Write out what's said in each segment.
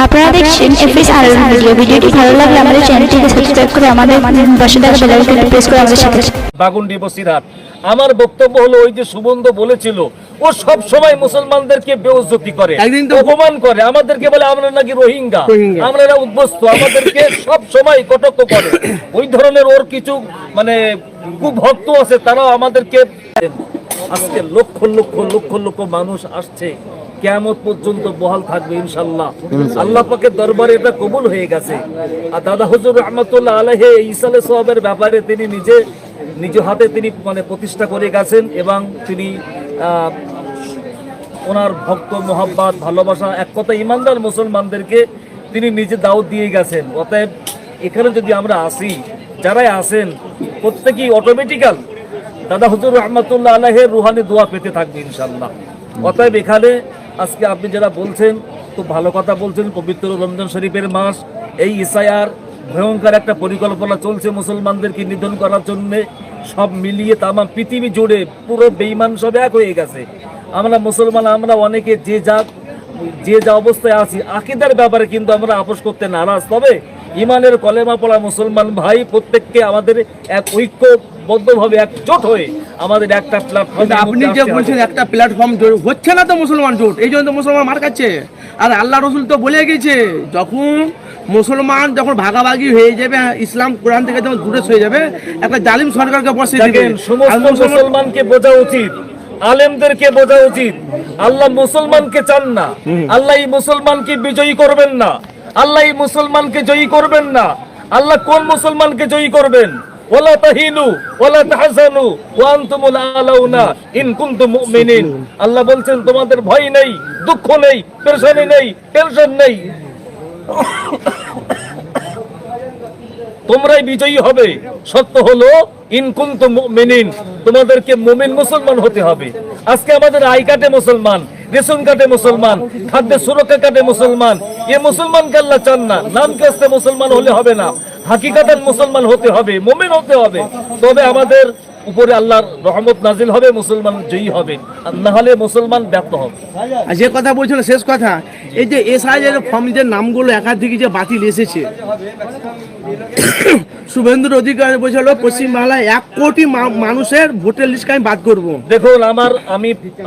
আপনারা দেখছেন FS RL video. ভিডিওটি ভালো লাগলে আমাদের চ্যানেলটিকে সাবস্ক্রাইব করে আমাদের পাশে থাকা বেল আইকনটি প্রেস করে আমাদের সাথে। বাগুন্ডি বসিরহাট। আমার বক্তব্য হলো ওই যে সুবন্ধ বলেছিল ও সব সময় মুসলমানদেরকে বেইজ্জতি করে, অপমান করে, আমাদেরকে বলে আমরা নাকি রোহিঙ্গা, আমরা এরা উদ্বস্ত, আমাদেরকে সব সময় কটাক্ষ করে। ওই ধরনের ওর কিছু মানে কুভক্ত আছে, তারাও আমাদেরকে। আজকে লক্ষ লক্ষ লক্ষ লক্ষ মানুষ আসছে, কিয়ামত পর্যন্ত বহাল থাকবে ইনশাআল্লাহ। আল্লাহ পাকের দরবারে এটা কবুল হয়ে গেছে। আর দাদা হুজুর রহমাতুল্লাহ আলাইহি ইসালে সাহাবের ব্যাপারে তিনি নিজ হাতে তিনি মানে প্রতিষ্ঠা করে গেছেন এবং তিনি ওনার ভক্ত মোহাব্বত ভালোবাসা, এক কথা ইমানদার মুসলমানদেরকে তিনি নিজে দাওয়াত দিয়ে গেছেন। অতএব এখানে যদি আমরা আসি, যারাই আসেন প্রত্যেকেই অটোমেটিক্যাল দাদা হুজুর রহমাতুল্লাহ আলাইহির রুহানি দোয়া পেতে থাকবে ইনশাআল্লাহ। অতএব এখানে আজকে আপনি যারা বলছেন খুব ভালো কথা বলছেন, পবিত্র রমজান শরীফের মাস, এই ইসায়ার ভয়ঙ্কর একটা পরিকল্পনা চলছে মুসলমানদেরকে নিধন করার জন্য। সব মিলিয়ে তামাম পৃথিবী জুড়ে পুরো বেঈমান সব এক হয়ে গেছে। আমরা মুসলমান, আমরা অনেকে যে যা অবস্থায় আছি, আকীদার ব্যাপারে কিন্তু আমরা আপোষ করতে নারাজ। তবে ইমানের কলেমা পড়া মুসলমান ভাই প্রত্যেককে আমাদের এক ঐক্যবদ্ধভাবে একজোট হয়ে আমাদের একটা প্ল্যাটফর্ম, আপনি যে বলছেন একটা প্ল্যাটফর্ম হচ্ছে না তো মুসলমান জোট, এই জন্য তো মুসলমান মার খাচ্ছে। আর আল্লাহ রসুল তো বলে গেছে, যখন মুসলমান যখন ভাগাভাগি হয়ে যাবে, ইসলাম কোরআন থেকে যখন দূরে হয়ে যাবে, একটা জালিম সরকারকে বসিয়ে দেবে। সমস্ত মুসলমানকে বোঝা উচিত, আলেমদেরকে বোঝা উচিত, আল্লাহ মুসলমানকে চান না, আল্লাহ এই মুসলমানকে বিজয়ী করবেন না, আল্লাহ এই মুসলমানকে জয়ী করবেন না। আল্লাহ কোন মুসলমানকে জয়ী করবেন? ওয়ালা তাহিনু ওয়ালা তাহজানু ওয়া আনতুমুল আলাউনা ইন কুনতুম মুমিনিন। আল্লাহ বলছেন তোমাদের ভয় নেই, দুঃখ নেই, পেরেশানি নেই, টেনশন নেই, তোমরাই বিজয়ী হবে। সত্য হলো ইন কুনতুম মুমিনিন, তোমাদেরকে মুমিন মুসলমান হতে হবে। আজকে আমাদের আই কাটে মুসলমান, রেশন কাটে মুসলমান, খাদ্য সুরক্ষা কাটে মুসলমান। এ মুসলমানকে আল্লাহ চান না। নাম কাস্তে মুসলমান হলে হবে না, হাকিকাতান মুসলমান হতে হবে, মুমিন হতে হবে। তবে আমাদের উপরে আল্লাহর রহমত নাজিল হবে, মুসলমান জয়ী হবে, আর না হলে মুসলমান ব্যর্থ হবে। আর যে কথা বলছিল শেষ কথা, এই যে এসআইয়ের ফর্মদের নামগুলো একাধিক যে বাতিল এসেছে, শুভেন্দুর অধিকারী বলছিল পশ্চিমবাংলায় 1 কোটি মানুষের ভোটার লিস্টকে আমি বাদ করব। দেখুন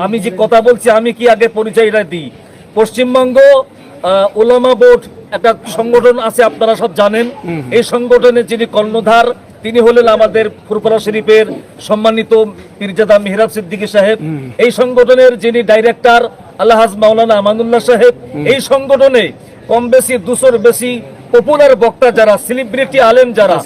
আমি যে কথা বলছি, আমি কি আগে পরিচয়টা দিই। পশ্চিমবঙ্গ উলামা বোর্ড একটা সংগঠন আছে, আপনারা সব জানেন। এই সংগঠনের যিনি কর্ণধার, তিনি হলেন আমাদের ফুরফুরা শরীফের সম্মানিত পীরজাদা মিহরাব সিদ্দিকী সাহেব। এই সংগঠনের যিনি ডাইরেক্টর আলহাজ মাওলানা আমানুল্লাহ সাহেব। এই সংগঠনে কম বেশি 200-র বেশি পপুলার বক্তা যারা, সেলিব্রিটি আলেম যারা,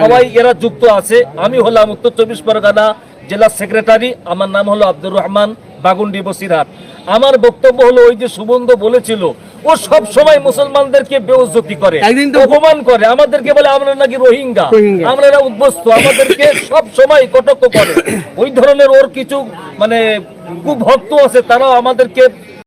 সবাই এরা যুক্ত আছে। আমি হলাম উত্তর 24 পরগনা জেলা সেক্রেটারি, আমার নাম হলো আব্দুর রহমান, বাগুন্ডি বসিরহাট। আমার বক্তব্য হলো ওই যে সুবন্ধ বলেছিল ও সব সময় মুসলমানদেরকে বেইজ্জতি করে, অপমান করে, আমাদেরকে বলে আমরা নাকি রোহিঙ্গা, আমরা এরা উদ্বস্ত, আমাদেরকে সব সময় কটাক্ষ করে। ওই ধরনের ওর কিছু মানে কুভক্ত আছে, তারাও আমাদেরকে